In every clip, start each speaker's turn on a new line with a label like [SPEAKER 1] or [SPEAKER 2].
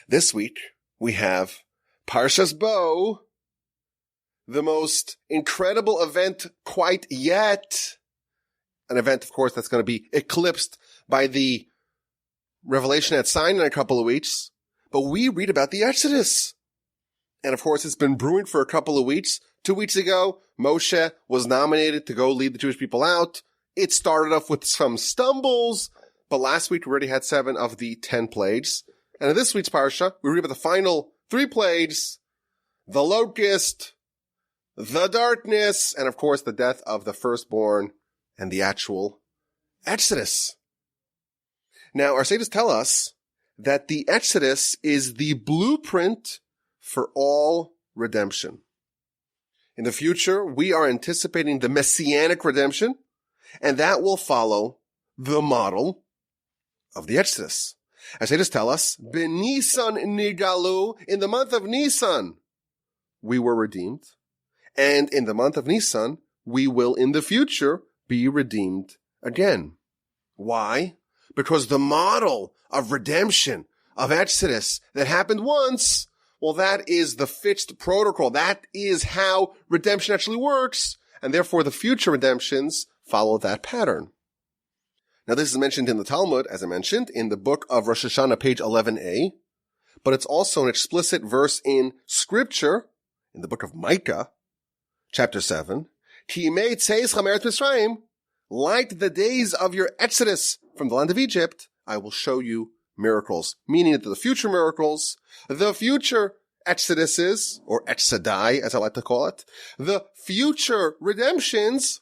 [SPEAKER 1] This week, we have Parsha's Bo, the most incredible event quite yet. An event, of course, that's going to be eclipsed by the revelation at Sinai in a couple of weeks. But we read about the Exodus. And of course, it's been brewing for a couple of weeks. 2 weeks ago, Moshe was nominated to go lead the Jewish people out. It started off with some stumbles, but last week we already had 7 of the 10 plagues. And in this week's Parsha, we read about the final 3 plagues, the locust, the darkness, and of course the death of the firstborn and the actual Exodus. Now, our sages tell us that the Exodus is the blueprint for all redemption. In the future, we are anticipating the messianic redemption, and that will follow the model of the Exodus. As they just tell us, B'Nisan nigalu, in the month of Nisan, we were redeemed. And in the month of Nisan, we will in the future be redeemed again. Why? Because the model of redemption, of Exodus, that happened once, well, that is the fixed protocol. That is how redemption actually works. And therefore, the future redemptions follow that pattern. Now, this is mentioned in the Talmud, as I mentioned, in the book of Rosh Hashanah, page 11a, but it's also an explicit verse in Scripture, in the book of Micah, chapter 7, Ki yimei tzeischa me'eretz Mitzrayim, like the days of your exodus from the land of Egypt, I will show you miracles, meaning that the future miracles, the future exoduses, or exodai, as I like to call it, the future redemptions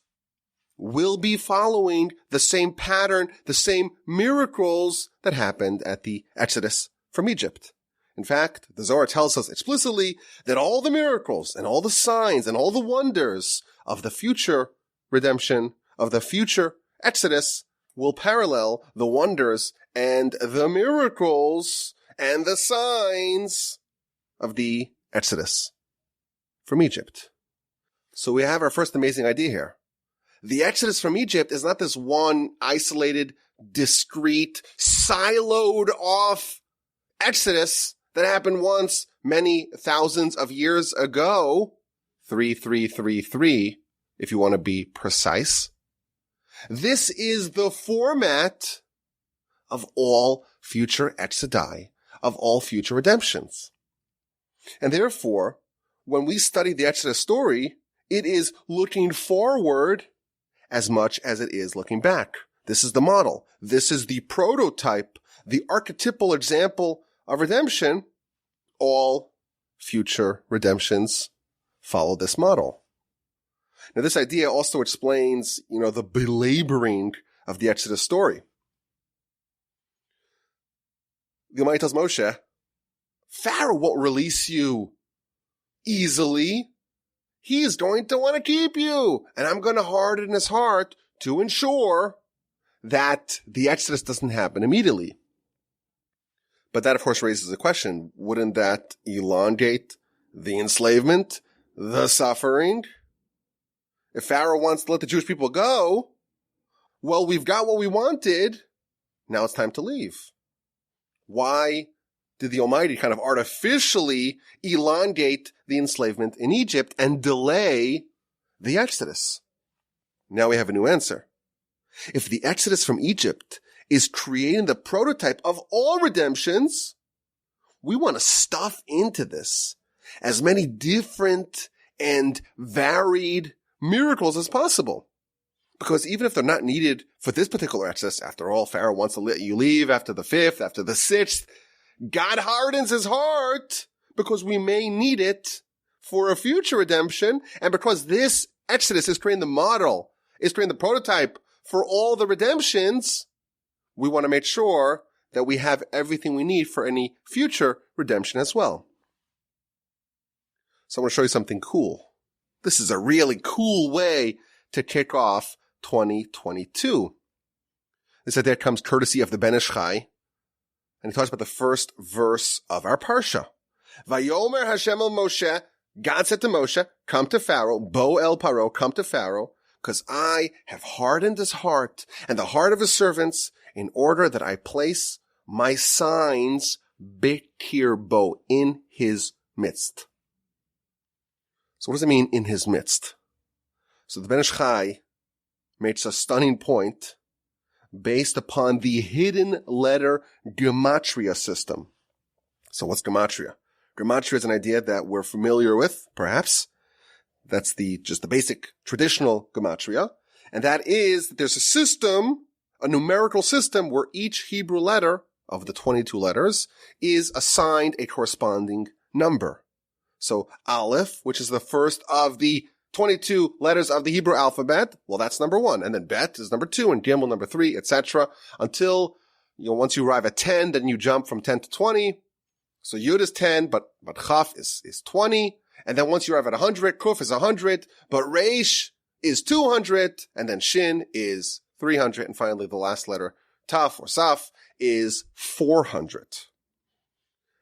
[SPEAKER 1] will be following the same pattern, the same miracles that happened at the Exodus from Egypt. In fact, the Zohar tells us explicitly that all the miracles and all the signs and all the wonders of the future redemption, of the future Exodus, will parallel the wonders and the miracles and the signs of the Exodus from Egypt. So we have our first amazing idea here. The Exodus from Egypt is not this one isolated, discrete, siloed off Exodus that happened once many thousands of years ago. 3333, if you want to be precise. This is the format of all future exodai, of all future redemptions. And therefore, when we study the Exodus story, it is looking forward as much as it is looking back. This is the model. This is the prototype, the archetypal example of redemption. All future redemptions follow this model. Now, this idea also explains, the belaboring of the Exodus story. The Almighty tells Moshe, Pharaoh won't release you easily. He is going to want to keep you, and I'm going to harden his heart to ensure that the Exodus doesn't happen immediately. But that, of course, raises a question. Wouldn't that elongate the enslavement, the suffering? If Pharaoh wants to let the Jewish people go, well, we've got what we wanted. Now it's time to leave. Why did the Almighty kind of artificially elongate the enslavement in Egypt and delay the Exodus? Now we have a new answer. If the Exodus from Egypt is creating the prototype of all redemptions, we want to stuff into this as many different and varied miracles as possible. Because even if they're not needed for this particular Exodus, after all, Pharaoh wants to let you leave after the 5th, after the 6th, God hardens his heart because we may need it for a future redemption. And because this Exodus is creating the model, is creating the prototype for all the redemptions, we want to make sure that we have everything we need for any future redemption as well. So I want to show you something cool. This is a really cool way to kick off 2022. This idea comes courtesy of the Ben Ish Chai, and he talks about the first verse of our Parsha. Vayomer Hashem el Moshe, God said to Moshe, come to Pharaoh, Bo el Paro, come to Pharaoh, because I have hardened his heart and the heart of his servants in order that I place my signs Bekirbo, in his midst. So what does it mean, in his midst? So the Ben Ish Chai makes a stunning point based upon the hidden letter gematria system. So what's gematria? Gematria is an idea that we're familiar with, perhaps. That's just the basic traditional gematria. And that is that there's a system, a numerical system, where each Hebrew letter of the 22 letters is assigned a corresponding number. So Aleph, which is the first of the 22 letters of the Hebrew alphabet, well, that's number 1. And then Bet is number 2, and Gimel number 3, etc. Until, once you arrive at 10, then you jump from 10 to 20. So Yud is 10, but Chaf is 20. And then once you arrive at 100, Kuf is 100, but Reish is 200, and then Shin is 300, and finally the last letter, Taf or Saf, is 400.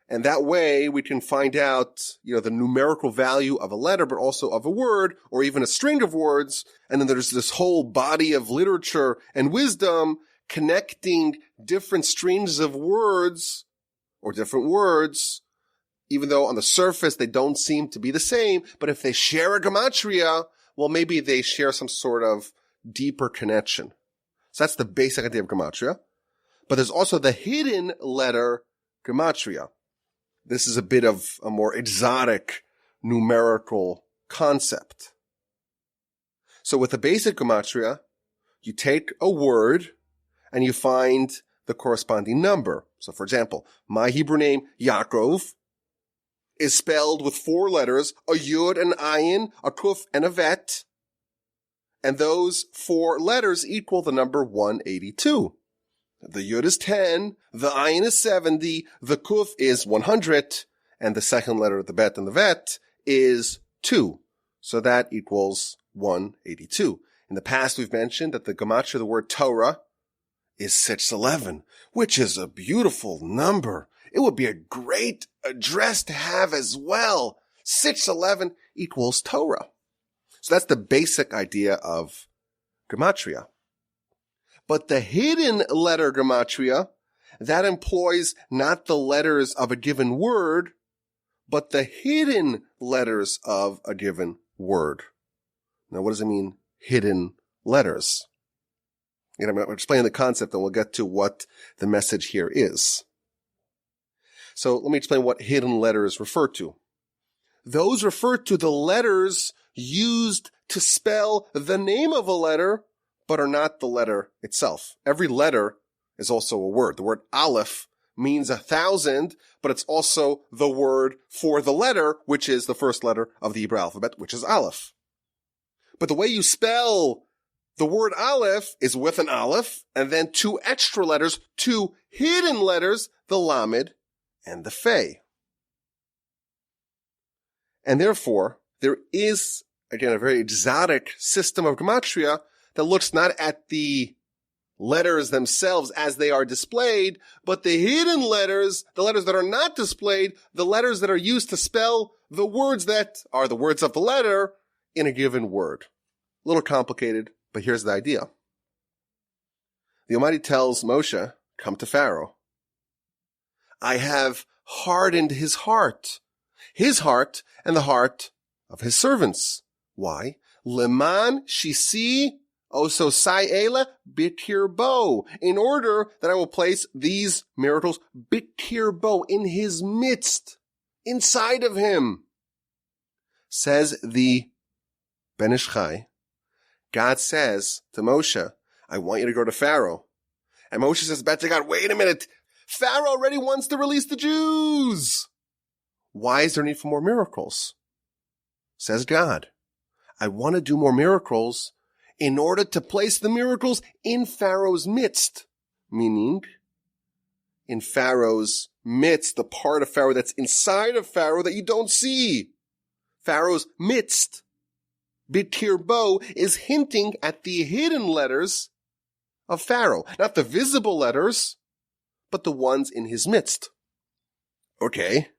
[SPEAKER 1] And that way we can find out, the numerical value of a letter, but also of a word, or even a string of words. And then there's this whole body of literature and wisdom connecting different streams of words, or different words, even though on the surface they don't seem to be the same. But if they share a gematria, well, maybe they share some sort of deeper connection. So that's the basic idea of gematria. But there's also the hidden letter gematria. This is a bit of a more exotic numerical concept. So with the basic gematria, you take a word and you find the corresponding number. So for example, my Hebrew name, Yaakov, is spelled with 4 letters, a Yud, an Ayin, a Kuf, and a Vet. And those 4 letters equal the number 182. The Yud is 10, the Ayin is 70, the Kuf is 100, and the second letter of the Bet and the Vet is 2. So that equals 182. In the past, we've mentioned that the gematria of the word Torah is 611, which is a beautiful number. It would be a great address to have as well. 611 equals Torah. So that's the basic idea of gematria. But the hidden letter gematria, that employs not the letters of a given word, but the hidden letters of a given word. Now, what does it mean, hidden letters? I'm going to explain the concept, and we'll get to what the message here is. So let me explain what hidden letters refer to. Those refer to the letters used to spell the name of a letter, but are not the letter itself. Every letter is also a word. The word Aleph means 1,000, but it's also the word for the letter, which is the first letter of the Hebrew alphabet, which is Aleph. But the way you spell the word Aleph is with an Aleph, and then 2 extra letters, 2 hidden letters, the Lamed and the Fei. And therefore, there is, again, a very exotic system of gematria that looks not at the letters themselves as they are displayed, but the hidden letters, the letters that are not displayed, the letters that are used to spell the words that are the words of the letter in a given word. A little complicated, but here's the idea. The Almighty tells Moshe, come to Pharaoh. I have hardened his heart and the heart of his servants. Why? Leman shisi oso sayela bikirbo, in order that I will place these miracles bikirbo, in his midst, inside of him. Says the Ben Ish Chai, God says to Moshe, I want you to go to Pharaoh. And Moshe says back to God, wait a minute. Pharaoh already wants to release the Jews. Why is there need for more miracles? Says God, I want to do more miracles in order to place the miracles in Pharaoh's midst. Meaning, in Pharaoh's midst, the part of Pharaoh that's inside of Pharaoh that you don't see. Pharaoh's midst. Bikirbo is hinting at the hidden letters of Pharaoh. Not the visible letters, but the ones in his midst. Okay.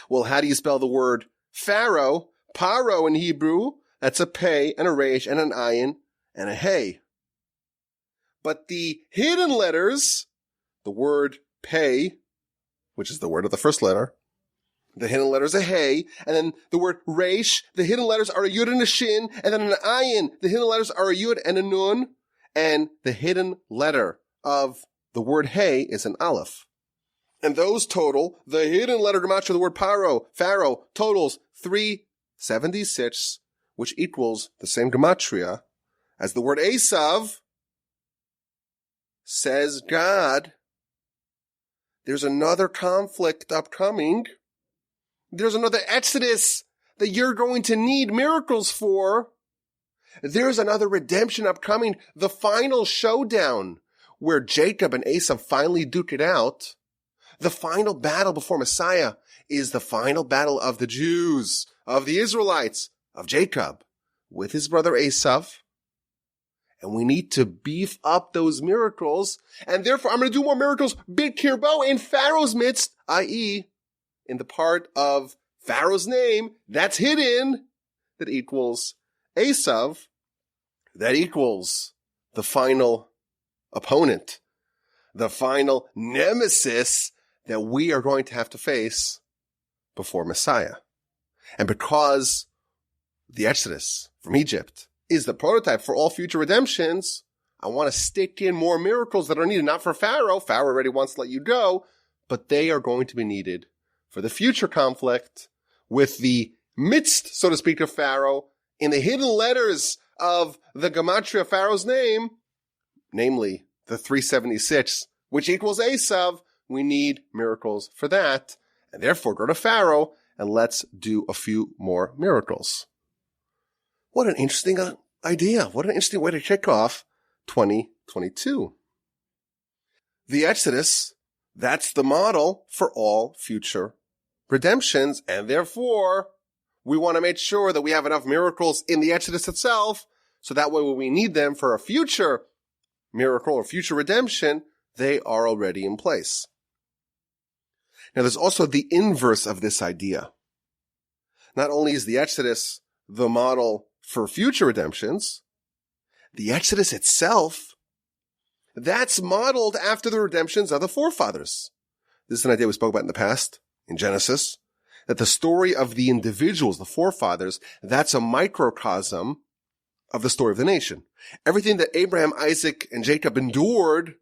[SPEAKER 1] Well, how do you spell the word Pharaoh? Paro in Hebrew, that's a pei and a resh and an ayin and a hey. But the hidden letters, the word pei which is the word of the first letter. The hidden letter is a hey, and then the word resh, the hidden letters are a yud and a shin, and then an ayin, the hidden letters are a yud and a nun, and the hidden letter of the word hey is an aleph. And those total, the hidden letter gematria of the word Pharaoh, totals 376, which equals the same gematria as the word Esav. Says God, there's another conflict upcoming. There's another exodus that you're going to need miracles for. There's another redemption upcoming, the final showdown where Jacob and Esau finally duke it out. The final battle before Messiah is the final battle of the Jews, of the Israelites, of Jacob with his brother Esau. And we need to beef up those miracles. And therefore, I'm going to do more miracles, big kirbo, in Pharaoh's midst, i.e., in the part of Pharaoh's name that's hidden, that equals Esav, that equals the final opponent, the final nemesis that we are going to have to face before Messiah. And because the Exodus from Egypt is the prototype for all future redemptions, I want to stick in more miracles that are needed, not for Pharaoh. Pharaoh already wants to let you go, but they are going to be needed for the future conflict with the midst, so to speak, of Pharaoh in the hidden letters of the gematria of Pharaoh's name, namely the 376, which equals Esav. We need miracles for that, and therefore go to Pharaoh and let's do a few more miracles. What an interesting idea. What an interesting way to kick off 2022. The Exodus, that's the model for all future redemptions, and therefore we want to make sure that we have enough miracles in the Exodus itself, so that way when we need them for a future miracle or future redemption, they are already in place. Now there's also the inverse of this idea. Not only is the Exodus the model for future redemptions, the Exodus itself, that's modeled after the redemptions of the forefathers. This is an idea we spoke about in the past, in Genesis, that the story of the individuals, the forefathers, that's a microcosm of the story of the nation. Everything that Abraham, Isaac, and Jacob endured,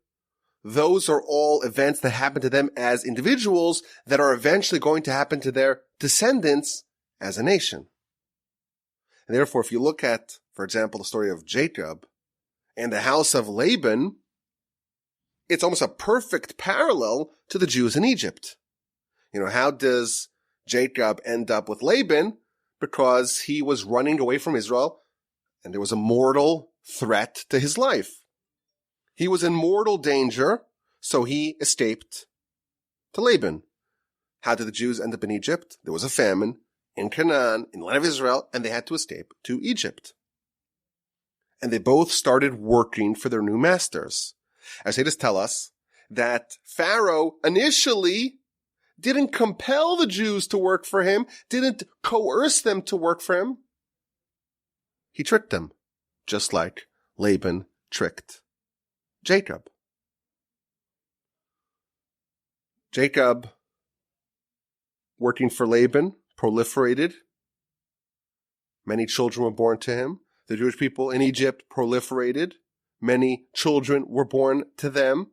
[SPEAKER 1] those are all events that happen to them as individuals that are eventually going to happen to their descendants as a nation. And therefore, if you look at, for example, the story of Jacob and the house of Laban, it's almost a perfect parallel to the Jews in Egypt. How does Jacob end up with Laban? Because he was running away from Israel and there was a mortal threat to his life. He was in mortal danger, so he escaped to Laban. How did the Jews end up in Egypt? There was a famine in Canaan, in the land of Israel, and they had to escape to Egypt. And they both started working for their new masters. Exodus tell us that Pharaoh initially didn't compel the Jews to work for him, didn't coerce them to work for him. He tricked them, just like Laban tricked Jacob. Jacob, working for Laban, proliferated. Many children were born to him. The Jewish people in Egypt proliferated. Many children were born to them.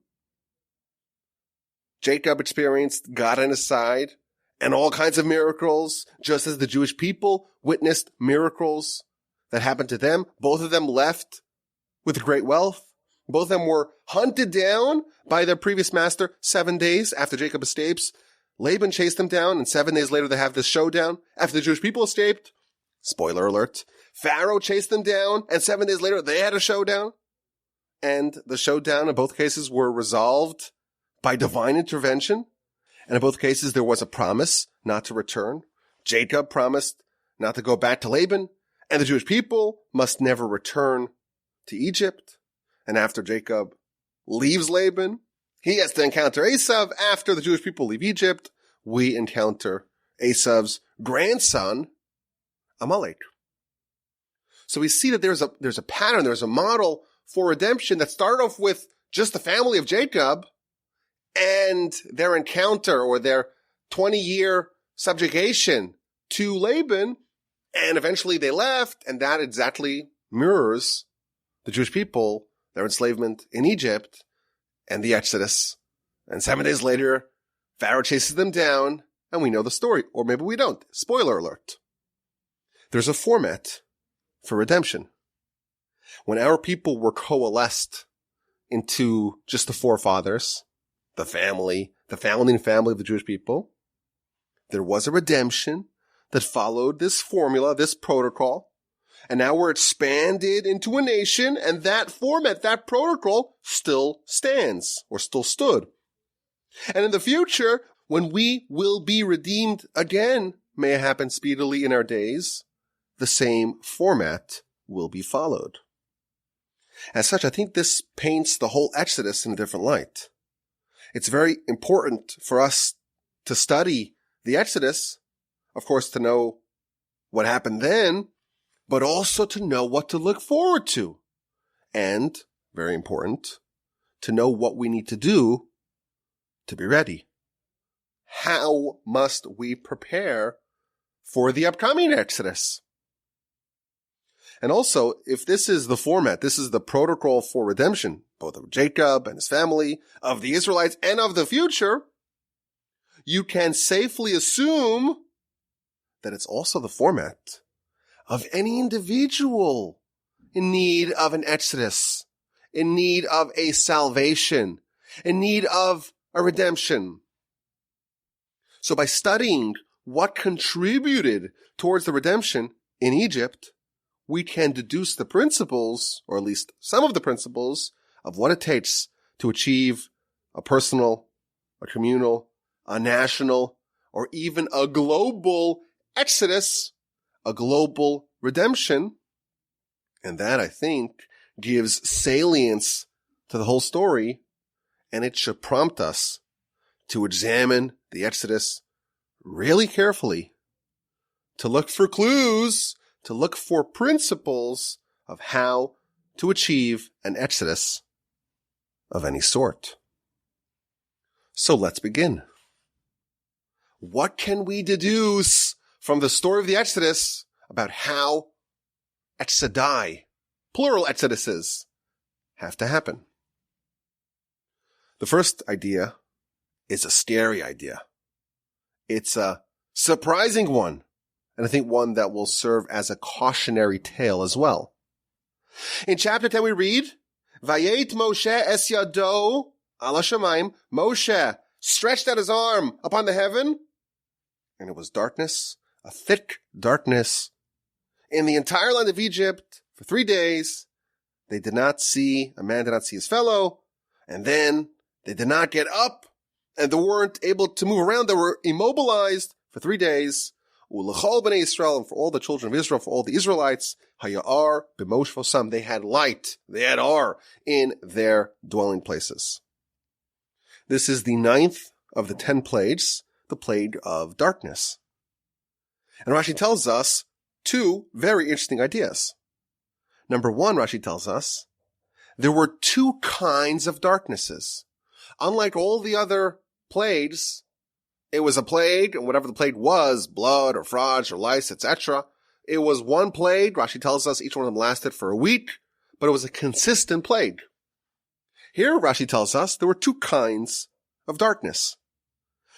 [SPEAKER 1] Jacob experienced God on his side and all kinds of miracles, just as the Jewish people witnessed miracles that happened to them. Both of them left with great wealth. Both of them were hunted down by their previous master 7 days after Jacob escapes. Laban chased them down, and 7 days later they have this showdown after the Jewish people escaped. Spoiler alert. Pharaoh chased them down, and 7 days later they had a showdown. And the showdown in both cases were resolved by divine intervention. And in both cases there was a promise not to return. Jacob promised not to go back to Laban, and the Jewish people must never return to Egypt. And after Jacob leaves Laban, he has to encounter Esav. After the Jewish people leave Egypt, we encounter Esav's grandson, Amalek. So we see that there's a pattern, there's a model for redemption that started off with just the family of Jacob, and their encounter or their 20-year subjugation to Laban, and eventually they left, and that exactly mirrors the Jewish people, their enslavement in Egypt, and the Exodus. And 7 days later, Pharaoh chases them down, and we know the story. Or maybe we don't. Spoiler alert. There's a format for redemption. When our people were coalesced into just the forefathers, the family, the founding family of the Jewish people, there was a redemption that followed this formula, this protocol. And now we're expanded into a nation, and that format, that protocol still stands, or still stood. And in the future, when we will be redeemed again, may it happen speedily in our days, the same format will be followed. As such, I think this paints the whole Exodus in a different light. It's very important for us to study the Exodus, of course, to know what happened then, but also to know what to look forward to. And, very important, to know what we need to do to be ready. How must we prepare for the upcoming Exodus? And also, if this is the format, this is the protocol for redemption, both of Jacob and his family, of the Israelites, and of the future, you can safely assume that it's also the format of any individual in need of an Exodus, in need of a salvation, in need of a redemption. So by studying what contributed towards the redemption in Egypt, we can deduce the principles, or at least some of the principles, of what it takes to achieve a personal, a communal, a national, or even a global Exodus, a global redemption. And that, I think, gives salience to the whole story, and it should prompt us to examine the Exodus really carefully, to look for clues, to look for principles of how to achieve an Exodus of any sort. So let's begin. What can we deduce from the story of the Exodus about how exodai, plural exoduses, have to happen? The first idea is a scary idea. It's a surprising one, and I think one that will serve as a cautionary tale as well. In chapter 10 we read, Vayet Moshe es yado ala shamayim. Moshe stretched out his arm upon the heaven, and it was darkness, a thick darkness. In the entire land of Egypt, for 3 days, a man did not see his fellow, and then they did not get up, and they weren't able to move around. They were immobilized for 3 days. Ulechol b'nei Yisrael, and for all the children of Israel, for all the Israelites, hayar b'mosh vosam, they had light, they had ar in their dwelling places. This is the 9th of the 10 plagues, the plague of darkness. And Rashi tells us 2 very interesting ideas. Number 1, Rashi tells us, there were 2 kinds of darknesses. Unlike all the other plagues, it was a plague, and whatever the plague was, blood or frogs or lice, etc. It was one plague. Rashi tells us each one of them lasted for a week, but it was a consistent plague. Here, Rashi tells us there were 2 kinds of darkness.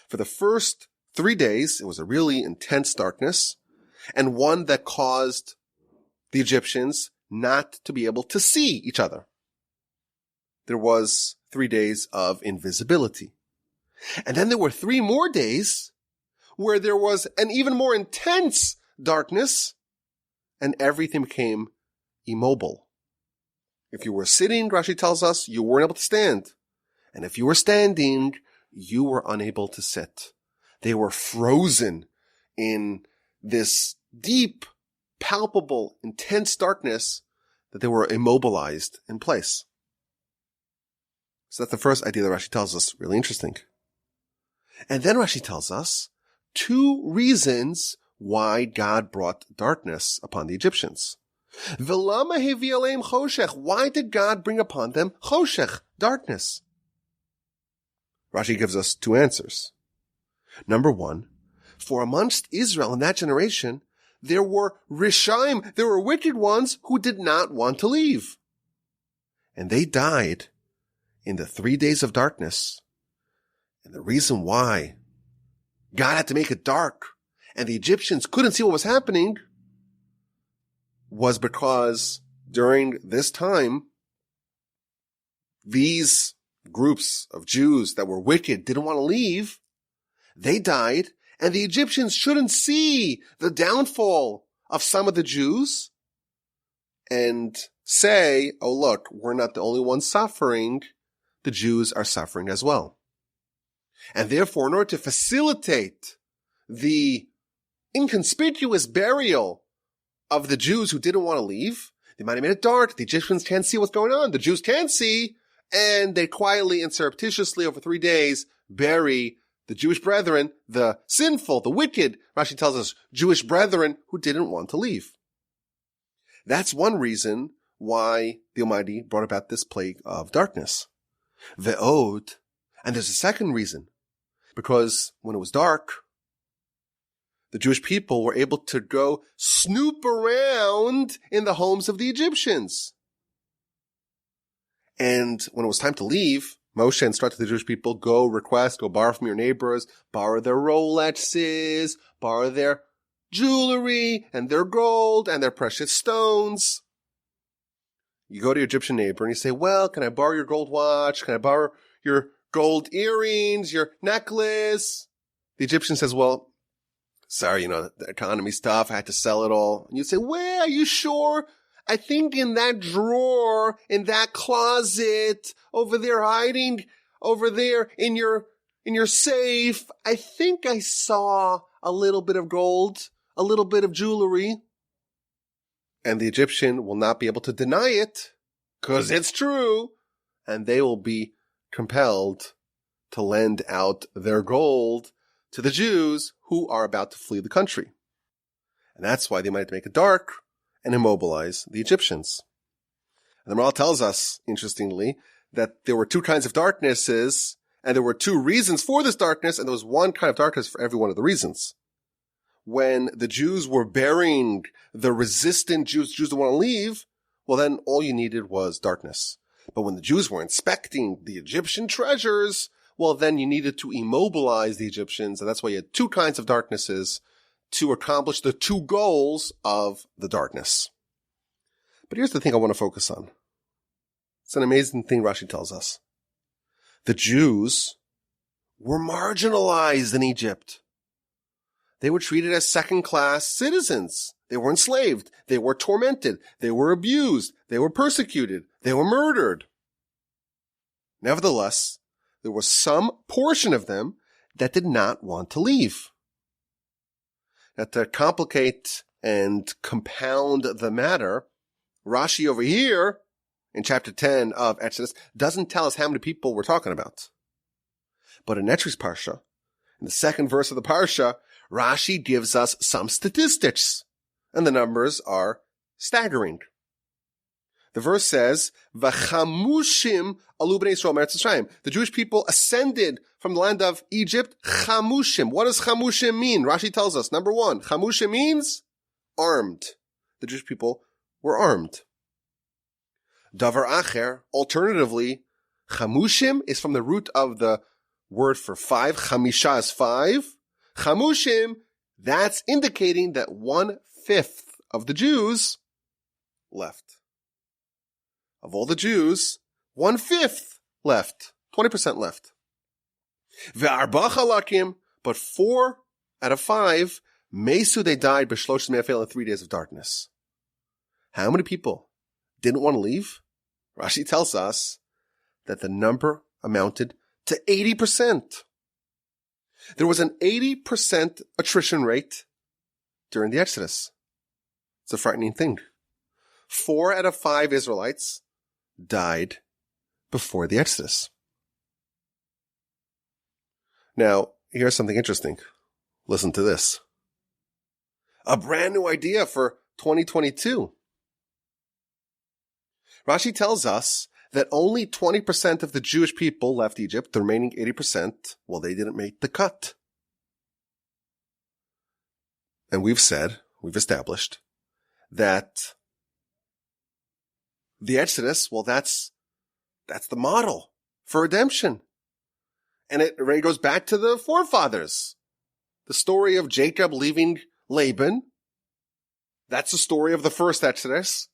[SPEAKER 1] For the first 3 days, it was a really intense darkness, and one that caused the Egyptians not to be able to see each other. There was 3 days of invisibility. And then there were 3 more days where there was an even more intense darkness, and everything became immobile. If you were sitting, Rashi tells us, you weren't able to stand. And if you were standing, you were unable to sit. They were frozen in this deep, palpable, intense darkness that they were immobilized in place. So that's the first idea that Rashi tells us, really interesting. And then Rashi tells us 2 reasons why God brought darkness upon the Egyptians. V'lama hevi aleim choshech. Why did God bring upon them choshech, darkness? Rashi gives us two answers. Number one, for amongst Israel in that generation, there were Rishaim, there were wicked ones who did not want to leave. And they died in the 3 days of darkness. And the reason why God had to make it dark and the Egyptians couldn't see what was happening was because during this time, these groups of Jews that were wicked didn't want to leave. They died, and the Egyptians shouldn't see the downfall of some of the Jews and say, oh look, we're not the only ones suffering. The Jews are suffering as well. And therefore, in order to facilitate the inconspicuous burial of the Jews who didn't want to leave, they might have made it dark. The Egyptians can't see what's going on. The Jews can't see. And they quietly and surreptitiously over 3 days bury the Jewish brethren, the sinful, the wicked, Rashi tells us, Jewish brethren who didn't want to leave. That's one reason why the Almighty brought about this plague of darkness. Ve'od, and there's a second reason, because when it was dark, the Jewish people were able to go snoop around in the homes of the Egyptians. And when it was time to leave, Moshe instructed the Jewish people, go borrow from your neighbors, borrow their Rolexes, borrow their jewelry and their gold and their precious stones. You go to your Egyptian neighbor and you say, well, can I borrow your gold watch? Can I borrow your gold earrings, your necklace? The Egyptian says, well, sorry, the economy stuff, I had to sell it all. And you say, well, are you sure? I think in that drawer, in that closet, over there hiding, over there in your safe, I think I saw a little bit of gold, a little bit of jewelry. And the Egyptian will not be able to deny it, because it's true, and they will be compelled to lend out their gold to the Jews who are about to flee the country. And that's why they might make it dark and immobilize the Egyptians. And the Maral tells us, interestingly, that there were two kinds of darknesses, and there were two reasons for this darkness, and there was one kind of darkness for every one of the reasons. When the Jews were burying the resistant Jews that want to leave, well then all you needed was darkness. But when the Jews were inspecting the Egyptian treasures, well then you needed to immobilize the Egyptians, and that's why you had two kinds of darknesses to accomplish the two goals of the darkness. But here's the thing I want to focus on. It's an amazing thing Rashi tells us. The Jews were marginalized in Egypt. They were treated as second-class citizens. They were enslaved. They were tormented. They were abused. They were persecuted. They were murdered. Nevertheless, there was some portion of them that did not want to leave. Now, to complicate and compound the matter, Rashi over here, in chapter 10 of Exodus, doesn't tell us how many people we're talking about. But in next week's Parsha, in the second verse of the Parsha, Rashi gives us some statistics, and the numbers are staggering. The verse says, "V'chamushim alu b'nei Yisrael me'eretz Mitzrayim." The Jewish people ascended from the land of Egypt. Chamushim. What does chamushim mean? Rashi tells us, number one, chamushim means armed. The Jewish people were armed. Davar acher, alternatively, chamushim is from the root of the word for five. Chamisha is 5. Chamushim, that's indicating that 1/5 of the Jews left. Of all the Jews, 1/5 left. 20% left. Ve'arba chalakim, but 4 out of 5, mesu, they died b'shloshim yafel in 3 days of darkness. How many people didn't want to leave? Rashi tells us that the number amounted to 80%. There was an 80% attrition rate during the Exodus. It's a frightening thing. 4 out of 5 Israelites died before the Exodus. Now, here's something interesting. Listen to this. A brand new idea for 2022. Rashi tells us that only 20% of the Jewish people left Egypt, the remaining 80%, well, they didn't make the cut. And we've established that the Exodus, well, that's the model for redemption. And it really goes back to the forefathers. The story of Jacob leaving Laban, that's the story of the first Exodus.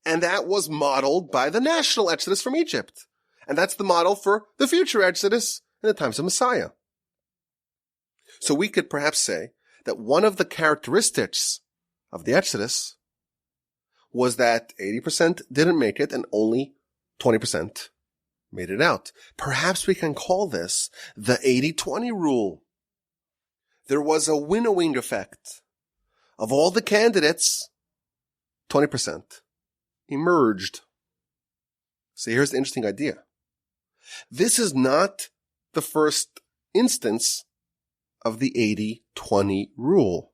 [SPEAKER 1] And that was modeled by the national Exodus from Egypt. And that's the model for the future Exodus in the times of Messiah. So we could perhaps say that one of the characteristics of the Exodus was that 80% didn't make it and only 20% made it out. Perhaps we can call this the 80-20 rule. There was a winnowing effect. Of all the candidates, 20% emerged. So here's the interesting idea. This is not the first instance of the 80-20 rule.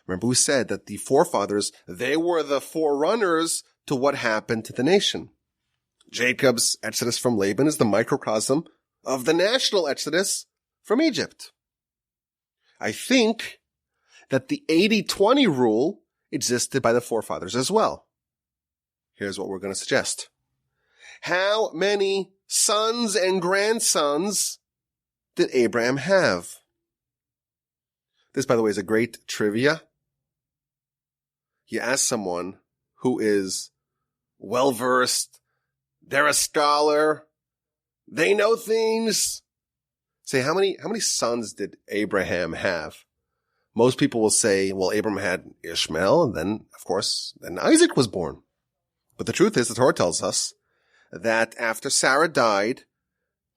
[SPEAKER 1] Remember we said that the forefathers, they were the forerunners to what happened to the nation. Jacob's exodus from Laban is the microcosm of the national exodus from Egypt. I think that the 80-20 rule existed by the forefathers as well. Here's what we're going to suggest. How many sons and grandsons did Abraham have? This, by the way, is a great trivia. You ask someone who is well-versed, they're a scholar, they know things. Say, how many sons did Abraham have? Most people will say, well, Abraham had Ishmael, and then, of course, then Isaac was born. But the truth is, the Torah tells us that after Sarah died,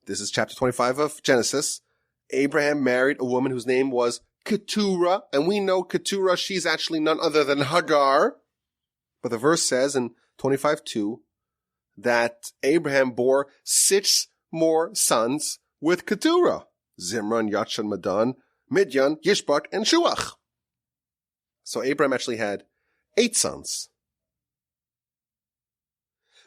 [SPEAKER 1] this is chapter 25 of Genesis, Abraham married a woman whose name was Keturah, and we know Keturah, she's actually none other than Hagar. But the verse says in 25:2 that Abraham bore 6 more sons with Keturah: Zimran, Yakshan, Madan, Midian, Yishbak, and Shuach. So Abraham actually had 8 sons.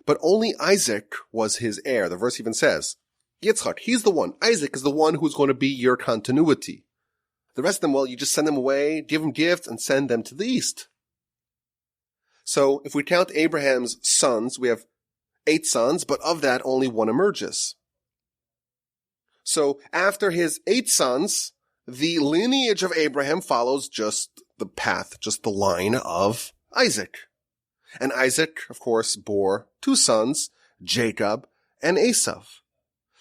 [SPEAKER 1] But only Isaac was his heir. The verse even says, Yitzchak, he's the one. Isaac is the one who's going to be your continuity. The rest of them, well, you just send them away, give them gifts, and send them to the east. So if we count Abraham's sons, we have 8 sons, but of that, only 1 emerges. So after his 8 sons, the lineage of Abraham follows just the path, just the line of Isaac. And Isaac, of course, bore 2 sons, Jacob and Esau.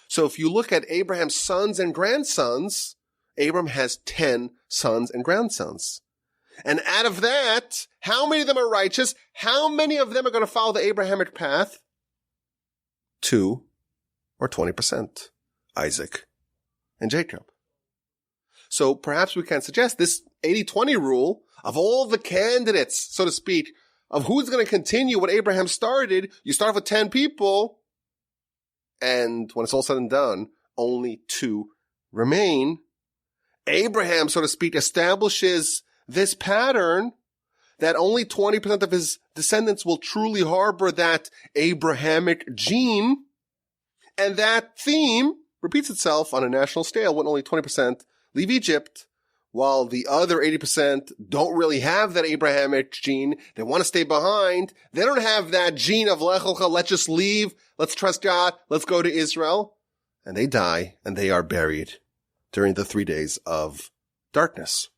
[SPEAKER 1] So if you look at Abraham's sons and grandsons, Abraham has 10 sons and grandsons. And out of that, how many of them are righteous? How many of them are going to follow the Abrahamic path? 2 or 20%. Isaac and Jacob. So perhaps we can suggest this 80-20 rule of all the candidates, so to speak, of who's going to continue what Abraham started. You start with 10 people, and when it's all said and done, only 2 remain. Abraham, so to speak, establishes this pattern that only 20% of his descendants will truly harbor that Abrahamic gene. And that theme repeats itself on a national scale when only 20% leave Egypt, while the other 80% don't really have that Abrahamic gene. They want to stay behind. They don't have that gene of Lech Lecha, let's just leave, let's trust God, let's go to Israel. And they die, and they are buried during the 3 days of darkness.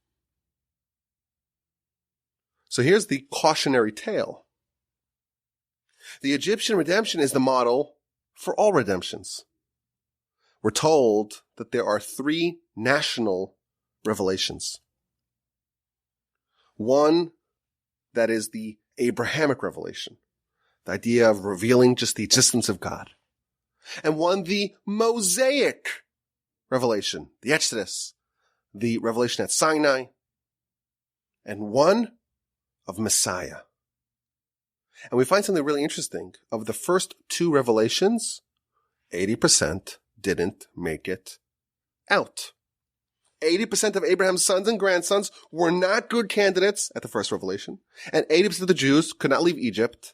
[SPEAKER 1] So here's the cautionary tale. The Egyptian redemption is the model for all redemptions. We're told that there are 3 national revelations. One that is the Abrahamic revelation, the idea of revealing just the existence of God. And one, the Mosaic revelation, the Exodus, the revelation at Sinai. And one of Messiah. And we find something really interesting. Of the first 2 revelations, 80% didn't make it out. 80% of Abraham's sons and grandsons were not good candidates at the first revelation, and 80% of the Jews could not leave Egypt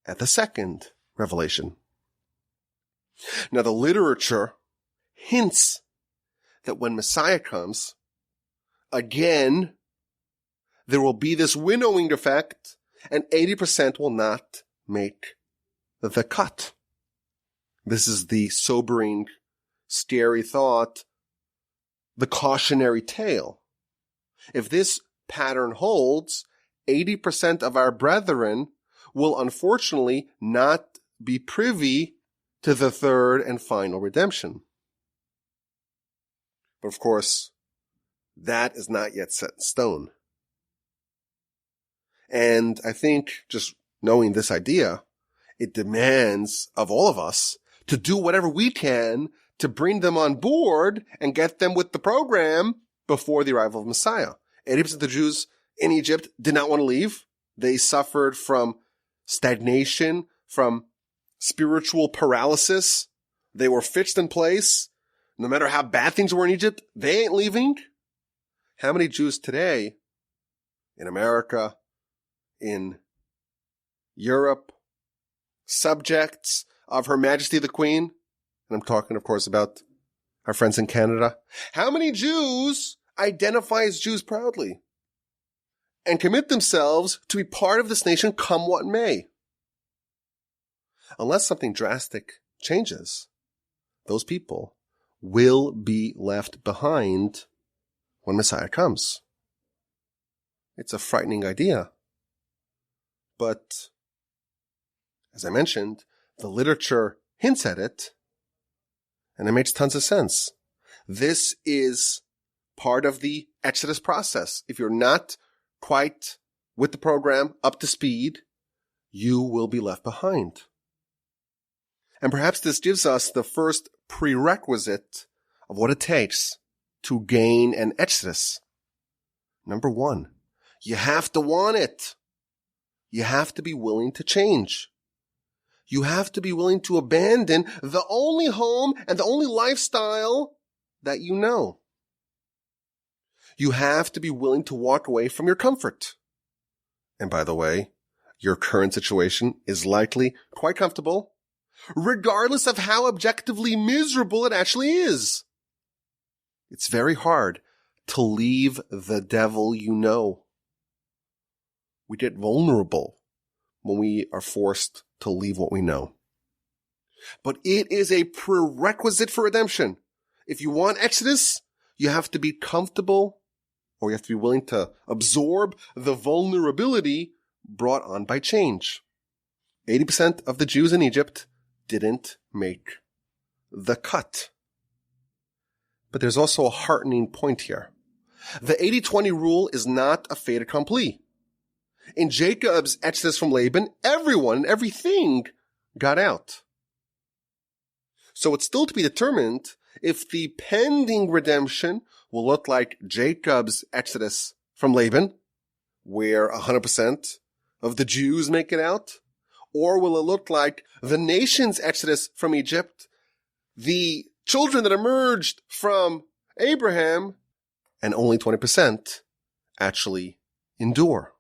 [SPEAKER 1] at the second revelation. Now, the literature hints that when Messiah comes, again, there will be this winnowing effect, and 80% will not make the cut. This is the sobering, scary thought, the cautionary tale. If this pattern holds, 80% of our brethren will unfortunately not be privy to the third and final redemption. But of course, that is not yet set in stone. And I think just knowing this idea, it demands of all of us to do whatever we can to bring them on board and get them with the program before the arrival of Messiah. 80% of the Jews in Egypt did not want to leave. They suffered from stagnation, from spiritual paralysis. They were fixed in place. No matter how bad things were in Egypt, they ain't leaving. How many Jews today in America, in Europe, subjects of Her Majesty the Queen, and I'm talking, of course, about our friends in Canada, how many Jews identify as Jews proudly and commit themselves to be part of this nation come what may? Unless something drastic changes, those people will be left behind when Messiah comes. It's a frightening idea. But, as I mentioned, the literature hints at it, and it makes tons of sense. This is part of the Exodus process. If you're not quite with the program up to speed, you will be left behind. And perhaps this gives us the first prerequisite of what it takes to gain an Exodus. Number one, you have to want it. You have to be willing to change. You have to be willing to abandon the only home and the only lifestyle that you know. You have to be willing to walk away from your comfort. And by the way, your current situation is likely quite comfortable, regardless of how objectively miserable it actually is. It's very hard to leave the devil you know. We get vulnerable when we are forced to leave what we know. But it is a prerequisite for redemption. If you want Exodus, you have to be comfortable, or you have to be willing to absorb the vulnerability brought on by change. 80% of the Jews in Egypt didn't make the cut. But there's also a heartening point here. The 80-20 rule is not a fait accompli. In Jacob's exodus from Laban, everyone and everything got out. So it's still to be determined if the pending redemption will look like Jacob's exodus from Laban, where 100% of the Jews make it out, or will it look like the nation's exodus from Egypt, the children that emerged from Abraham, and only 20% actually endure.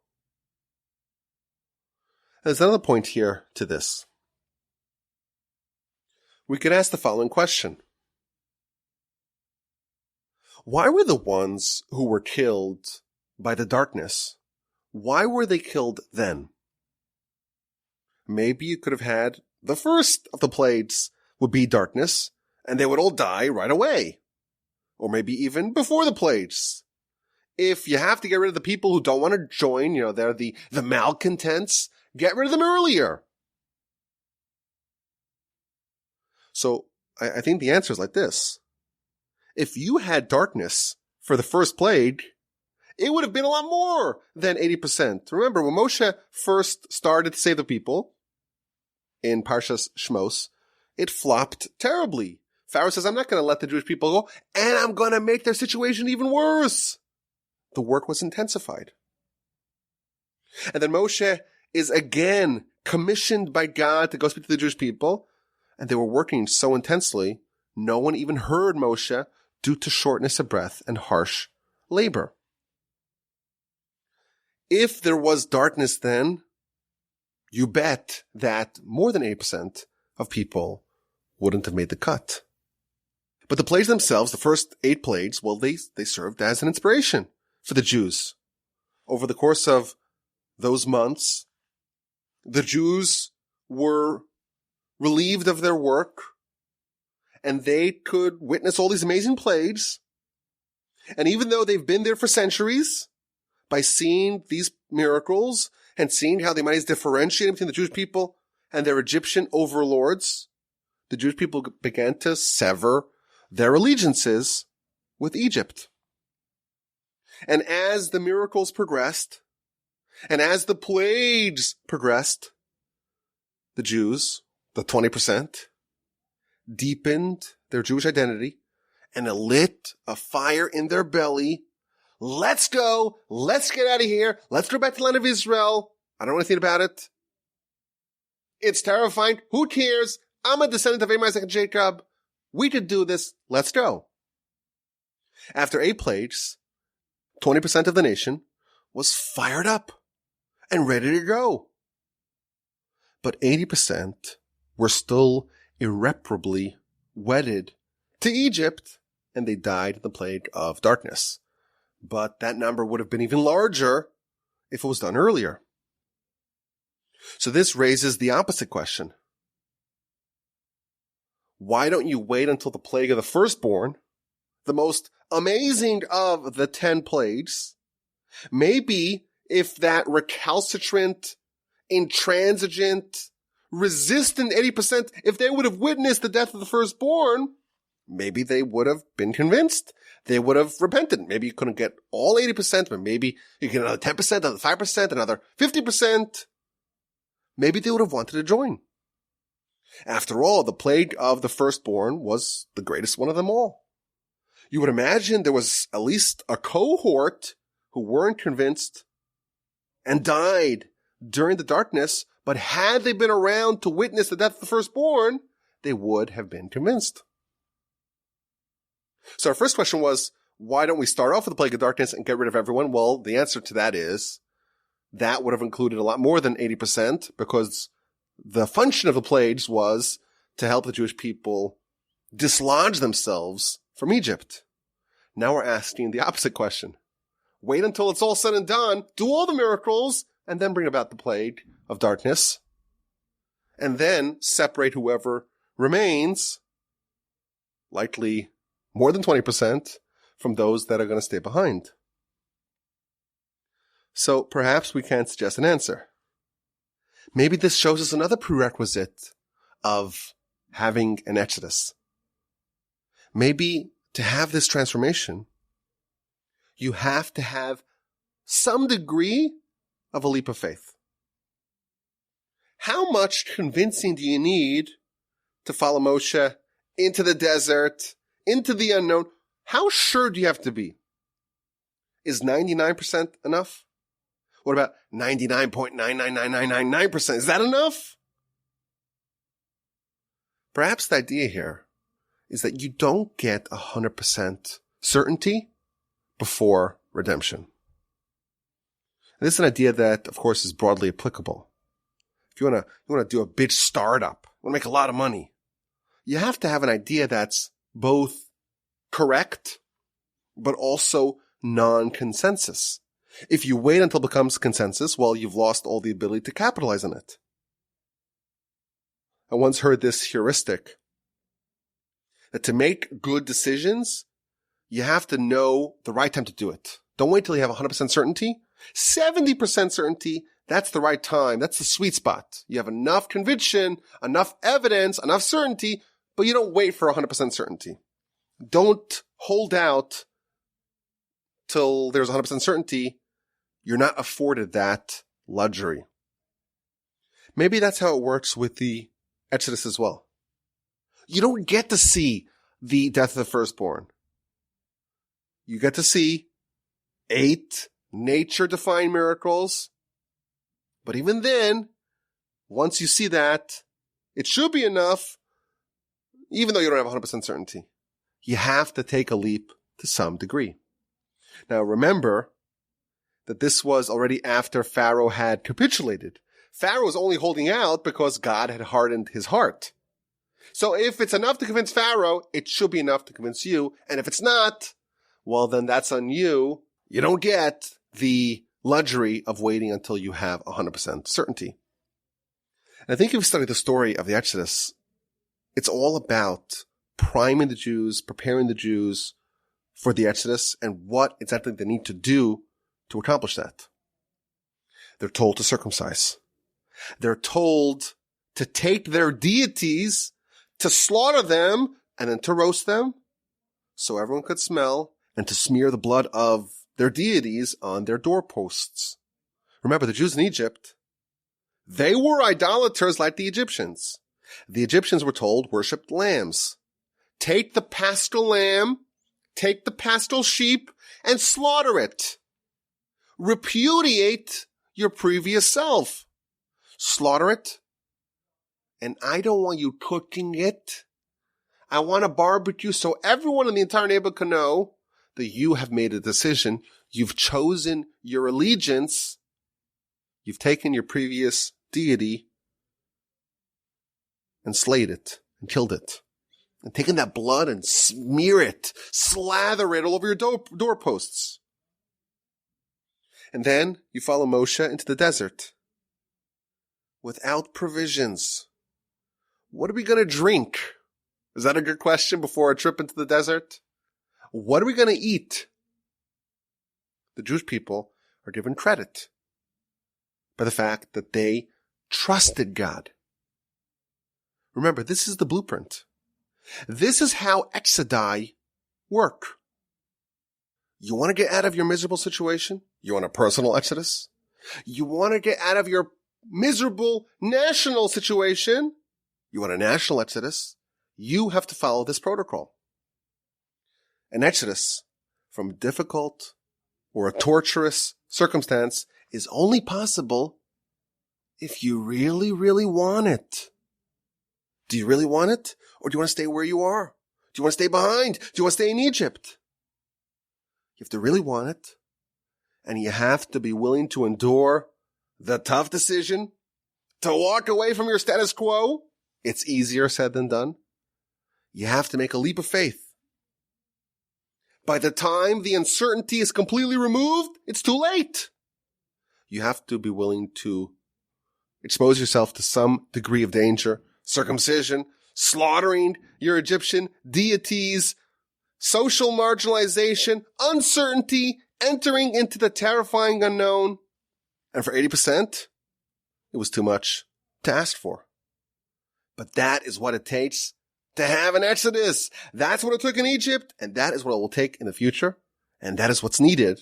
[SPEAKER 1] There's another point here to this. We could ask the following question. Why were the ones who were killed by the darkness, why were they killed then? Maybe you could have had the first of the plagues would be darkness, and they would all die right away. Or maybe even before the plagues. If you have to get rid of the people who don't want to join, they're the malcontents, get rid of them earlier. So I think the answer is like this. If you had darkness for the first plague, it would have been a lot more than 80%. Remember, when Moshe first started to save the people in Parsha Shmos, it flopped terribly. Pharaoh says, I'm not going to let the Jewish people go, and I'm going to make their situation even worse. The work was intensified. And then Moshe is again commissioned by God to go speak to the Jewish people, and they were working so intensely, no one even heard Moshe due to shortness of breath and harsh labor. If there was darkness then, you bet that more than 80% of people wouldn't have made the cut. But the plagues themselves, the first 8 plagues, well, they served as an inspiration for the Jews. Over the course of those months, the Jews were relieved of their work, and they could witness all these amazing plagues. And even though they've been there for centuries, by seeing these miracles and seeing how they might differentiate between the Jewish people and their Egyptian overlords, the Jewish people began to sever their allegiances with Egypt. And as the miracles progressed, and as the plagues progressed, the Jews, the 20%, deepened their Jewish identity and it lit a fire in their belly. Let's go. Let's get out of here. Let's go back to the land of Israel. I don't know anything about it. It's terrifying. Who cares? I'm a descendant of Abraham, Isaac, and Jacob. We could do this. Let's go. After 8 plagues, 20% of the nation was fired up and ready to go. But 80% were still irreparably wedded to Egypt, and they died in the plague of darkness. But that number would have been even larger if it was done earlier. So this raises the opposite question. Why don't you wait until the plague of the firstborn, the most amazing of the 10 plagues? Maybe if that recalcitrant, intransigent, resistant 80%, if they would have witnessed the death of the firstborn, maybe they would have been convinced. They would have repented. Maybe you couldn't get all 80%, but maybe you get another 10%, another 5%, another 50%. Maybe they would have wanted to join. After all, the plague of the firstborn was the greatest one of them all. You would imagine there was at least a cohort who weren't convinced and died during the darkness, but had they been around to witness the death of the firstborn, they would have been convinced. So our first question was, why don't we start off with the plague of darkness and get rid of everyone? Well, the answer to that is that would have included a lot more than 80% because the function of the plagues was to help the Jewish people dislodge themselves from Egypt. Now we're asking the opposite question. Wait until it's all said and done, do all the miracles, and then bring about the plague of darkness. And then separate whoever remains, likely more than 20%, from those that are going to stay behind. So perhaps we can suggest an answer. Maybe this shows us another prerequisite of having an exodus. Maybe to have this transformation, you have to have some degree of a leap of faith. How much convincing do you need to follow Moshe into the desert, into the unknown? How sure do you have to be? Is 99% enough? What about 99.99999%? Is that enough? Perhaps the idea here is that you don't get 100% certainty before redemption. And this is an idea that, of course, is broadly applicable. If you want to do a big startup, you want to make a lot of money, you have to have an idea that's both correct, but also non-consensus. If you wait until it becomes consensus, well, you've lost all the ability to capitalize on it. I once heard this heuristic that to make good decisions, you have to know the right time to do it. Don't wait till you have 100% certainty. 70% certainty, that's the right time. That's the sweet spot. You have enough conviction, enough evidence, enough certainty, but you don't wait for 100% certainty. Don't hold out till there's 100% certainty. You're not afforded that luxury. Maybe that's how it works with the Exodus as well. You don't get to see the death of the firstborn. You get to see 8 nature-defying miracles. But even then, once you see that, it should be enough, even though you don't have 100% certainty. You have to take a leap to some degree. Now remember that this was already after Pharaoh had capitulated. Pharaoh was only holding out because God had hardened his heart. So if it's enough to convince Pharaoh, it should be enough to convince you. And if it's not, well, then that's on you. You don't get the luxury of waiting until you have 100% certainty. And I think if you study the story of the Exodus, it's all about priming the Jews, preparing the Jews for the Exodus and what exactly they need to do to accomplish that. They're told to circumcise. They're told to take their deities, to slaughter them, and then to roast them so everyone could smell, and to smear the blood of their deities on their doorposts. Remember, the Jews in Egypt, they were idolaters like the Egyptians. The Egyptians were told worshipped lambs. Take the paschal lamb, take the paschal sheep, and slaughter it. Repudiate your previous self. Slaughter it. And I don't want you cooking it. I want a barbecue so everyone in the entire neighborhood can know that you have made a decision. You've chosen your allegiance. You've taken your previous deity and slayed it and killed it. And taken that blood and smear it, slather it all over your doorposts. And then you follow Moshe into the desert without provisions. What are we going to drink? Is that a good question before a trip into the desert? What are we going to eat? The Jewish people are given credit by the fact that they trusted God. Remember, this is the blueprint. This is how exodi work. You want to get out of your miserable situation? You want a personal exodus? You want to get out of your miserable national situation? You want a national exodus? You have to follow this protocol. An exodus from difficult or a torturous circumstance is only possible if you really, really want it. Do you really want it? Or do you want to stay where you are? Do you want to stay behind? Do you want to stay in Egypt? You have to really want it. And you have to be willing to endure the tough decision to walk away from your status quo. It's easier said than done. You have to make a leap of faith. By the time the uncertainty is completely removed, it's too late. You have to be willing to expose yourself to some degree of danger, circumcision, slaughtering your Egyptian deities, social marginalization, uncertainty, entering into the terrifying unknown. And for 80%, it was too much to ask for. But that is what it takes to have an exodus. That's what it took in Egypt, and that is what it will take in the future. And that is what's needed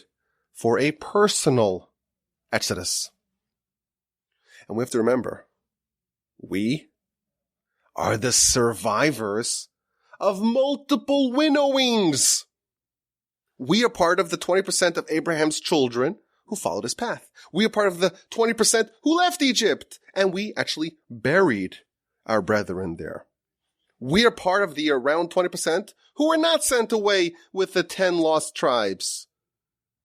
[SPEAKER 1] for a personal exodus. And we have to remember, we are the survivors of multiple winnowings. We are part of the 20% of Abraham's children who followed his path. We are part of the 20% who left Egypt, and we actually buried our brethren there. We are part of the around 20% who were not sent away with the 10 lost tribes.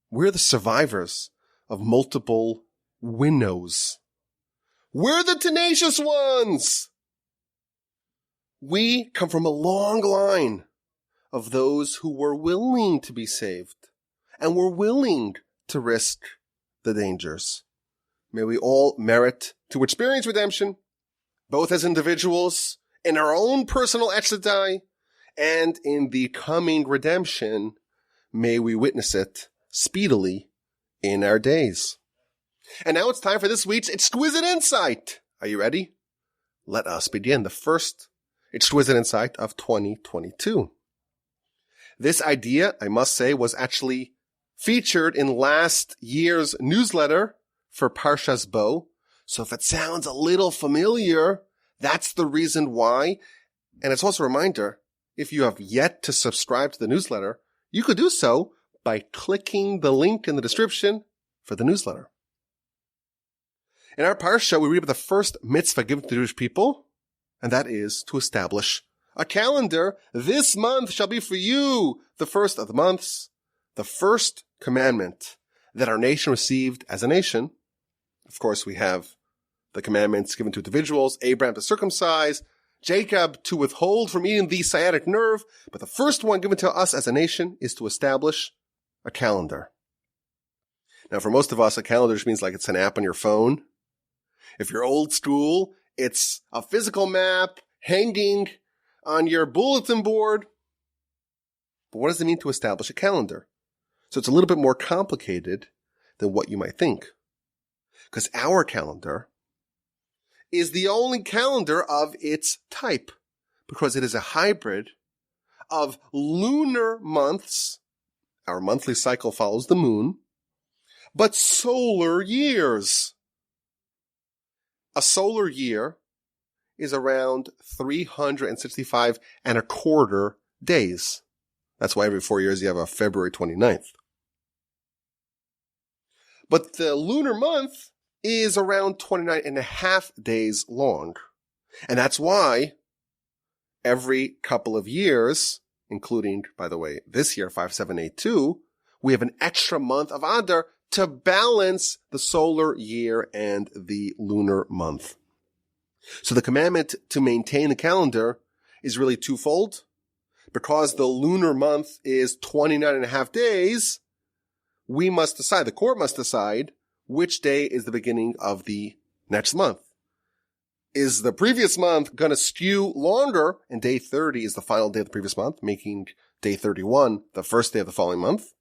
[SPEAKER 1] We're the survivors of multiple winnows. We're the tenacious ones. We come from a long line of those who were willing to be saved and were willing to risk the dangers. May we all merit to experience redemption, both as individuals, in our own personal exodus, and in the coming redemption. May we witness it speedily in our days. And now it's time for this week's exquisite insight. Are you ready? Let us begin the first exquisite insight of 2022. This idea, I must say, was actually featured in last year's newsletter for Parsha's Bo. So if it sounds a little familiar, that's the reason why. And it's also a reminder, if you have yet to subscribe to the newsletter, you could do so by clicking the link in the description for the newsletter. In our Parsha, we read about the first mitzvah given to the Jewish people, and that is to establish a calendar. This month shall be for you the first of the months, the first commandment that our nation received as a nation. Of course, we have the commandments given to individuals, Abraham to circumcise, Jacob to withhold from eating the sciatic nerve. But the first one given to us as a nation is to establish a calendar. Now, for most of us, a calendar just means like it's an app on your phone. If you're old school, it's a physical map hanging on your bulletin board. But what does it mean to establish a calendar? So it's a little bit more complicated than what you might think. Because our calendar is the only calendar of its type, because it is a hybrid of lunar months. Our monthly cycle follows the moon, but solar years. A solar year is around 365 and a quarter days. That's why every 4 years you have a February 29th. But the lunar month is around 29 and a half days long. And that's why every couple of years, including, by the way, this year, 5782, we have an extra month of Adar to balance the solar year and the lunar month. So the commandment to maintain the calendar is really twofold. Because the lunar month is 29 and a half days, we must decide, the court must decide, which day is the beginning of the next month. Is the previous month going to skew longer, and day 30 is the final day of the previous month, making day 31 the first day of the following month?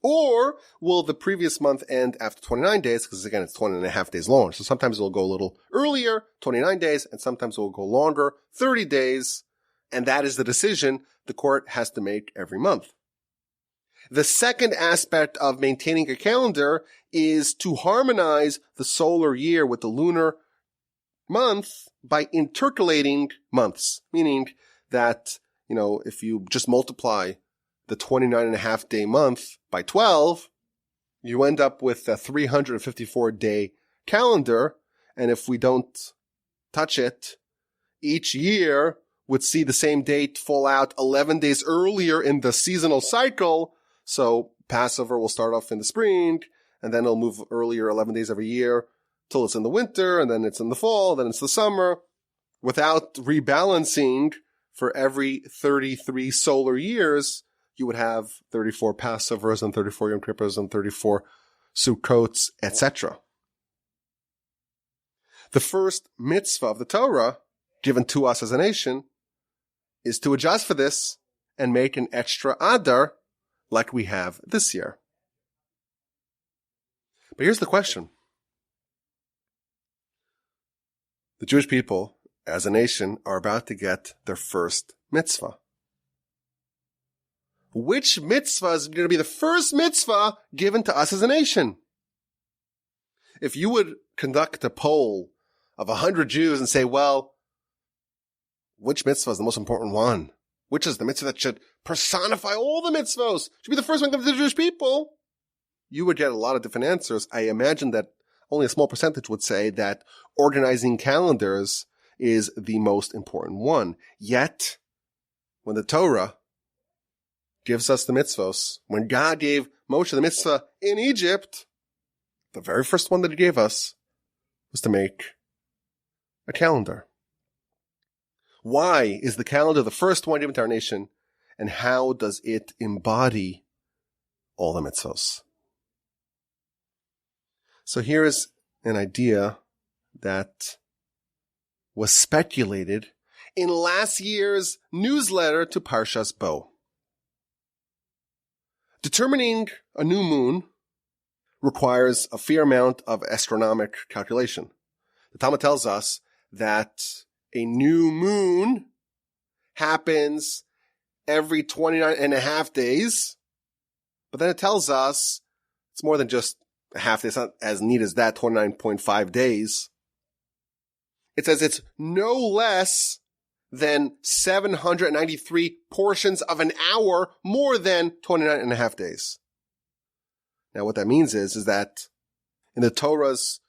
[SPEAKER 1] Or will the previous month end after 29 days, because again, it's 20 and a half days long. So sometimes it will go a little earlier, 29 days, and sometimes it will go longer, 30 days. And that is the decision the court has to make every month. The second aspect of maintaining a calendar is to harmonize the solar year with the lunar month by intercalating months, meaning that, if you just multiply the 29 and a half day month by 12, you end up with a 354 day calendar. And if we don't touch it, each year would see the same date fall out 11 days earlier in the seasonal cycle. So Passover will start off in the spring, and then it'll move earlier 11 days every year till it's in the winter, and then it's in the fall, then it's the summer, without rebalancing. For every 33 solar years, you would have 34 Passovers and 34 Yom Kippurs and 34 Sukkots, etc. The first mitzvah of the Torah, given to us as a nation, is to adjust for this and make an extra Adar like we have this year. But here's the question. The Jewish people, as a nation, are about to get their first mitzvah. Which mitzvah is going to be the first mitzvah given to us as a nation? If you would conduct a poll of 100 Jews and say, well, which mitzvah is the most important one? Which is the mitzvah that should personify all the mitzvahs? Should be the first one given to the Jewish people? You would get a lot of different answers. I imagine that only a small percentage would say that organizing calendars is the most important one. Yet, when the Torah gives us the mitzvahs, when God gave Moshe the mitzvah in Egypt, the very first one that he gave us was to make a calendar. Why is the calendar the first one given to our nation, and how does it embody all the mitzvahs? So here is an idea that was speculated in last year's newsletter to Parshas Bo. Determining a new moon requires a fair amount of astronomic calculation. The Talmud tells us that a new moon happens every 29 and a half days, but then it tells us it's more than just a half day. It's not as neat as that, 29.5 days. It says it's no less than 793 portions of an hour more than 29 and a half days. Now what that means is that in the Torah's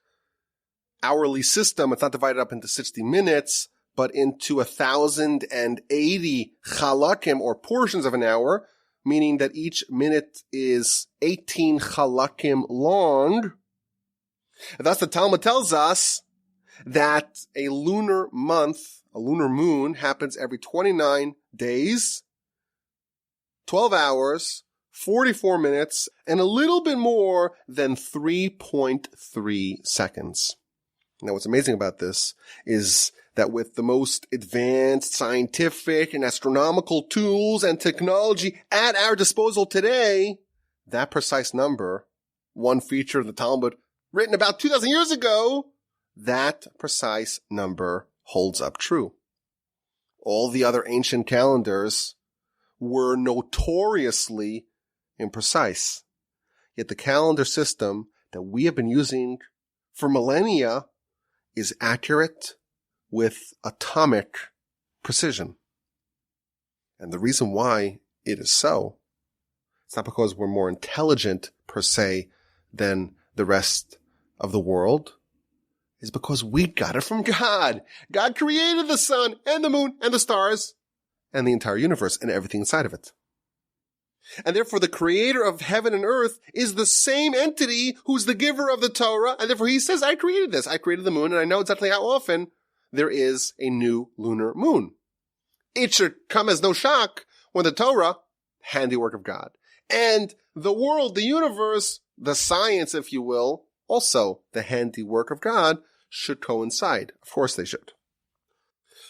[SPEAKER 1] hourly system, it's not divided up into 60 minutes, but into 1,080 chalakim, or portions of an hour, meaning that each minute is 18 chalakim long. And thus the Talmud tells us that a lunar month, a lunar moon, happens every 29 days, 12 hours, 44 minutes, and a little bit more than 3.3 seconds. Now, what's amazing about this is that with the most advanced scientific and astronomical tools and technology at our disposal today, that precise number, one feature of the Talmud written about 2,000 years ago, that precise number holds up true. All the other ancient calendars were notoriously imprecise. Yet the calendar system that we have been using for millennia is accurate with atomic precision. And the reason why it is so, it's not because we're more intelligent per se than the rest of the world, is because we got it from God. God created the sun and the moon and the stars and the entire universe and everything inside of it. And therefore the creator of heaven and earth is the same entity who's the giver of the Torah, and therefore he says, I created this. I created the moon, and I know exactly how often there is a new lunar moon. It should come as no shock when the Torah, handiwork of God, and the world, the universe, the science, if you will, also the handiwork of God, should coincide. Of course they should.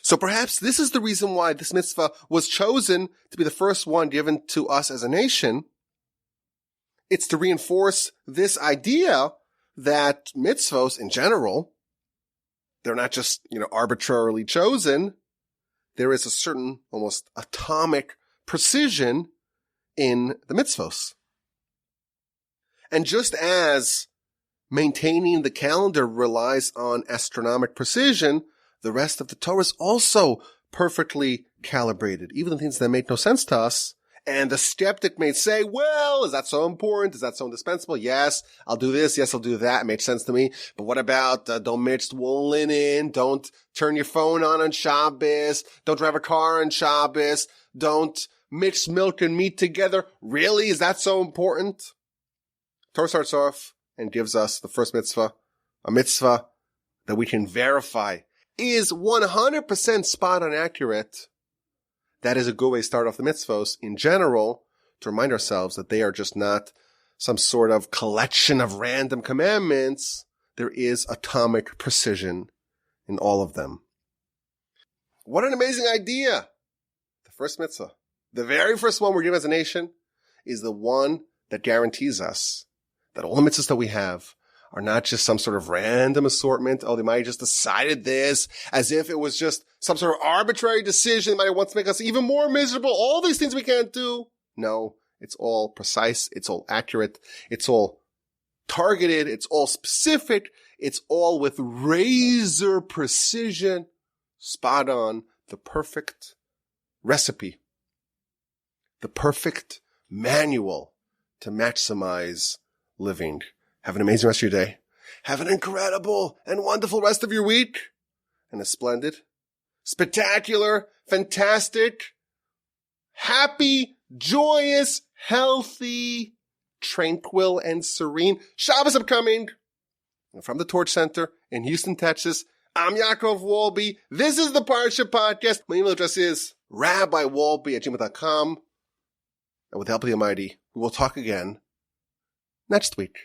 [SPEAKER 1] So perhaps this is the reason why this mitzvah was chosen to be the first one given to us as a nation. It's to reinforce this idea that mitzvos in general, they're not just, arbitrarily chosen. There is a certain almost atomic precision in the mitzvos. And just as maintaining the calendar relies on astronomic precision, the rest of the Torah is also perfectly calibrated, even the things that make no sense to us. And the skeptic may say, well, is that so important? Is that so indispensable? Yes, I'll do this. Yes, I'll do that. It makes sense to me. But what about don't mix wool and linen? Don't turn your phone on Shabbos. Don't drive a car on Shabbos. Don't mix milk and meat together. Really? Is that so important? Torah starts off and gives us the first mitzvah, a mitzvah that we can verify is 100% spot on accurate. That is a good way to start off the mitzvos in general, to remind ourselves that they are just not some sort of collection of random commandments. There is atomic precision in all of them. What an amazing idea! The first mitzvah, the very first one we're given as a nation, is the one that guarantees us that all the mitzvahs that we have are not just some sort of random assortment. Oh, they might have just decided this as if it was just some sort of arbitrary decision. They might want to make us even more miserable. All these things we can't do. No, it's all precise. It's all accurate. It's all targeted. It's all specific. It's all with razor precision. Spot on. The perfect recipe. The perfect manual to maximize living. Have an amazing rest of your day. Have an incredible and wonderful rest of your week. And a splendid, spectacular, fantastic, happy, joyous, healthy, tranquil, and serene Shabbos upcoming. And from the Torch Center in Houston, Texas, I'm Yaakov Wolbe. This is the Parsha Podcast. My email address is rabbiwolbe@gmail.com. And with the help of the Almighty, we will talk again next week.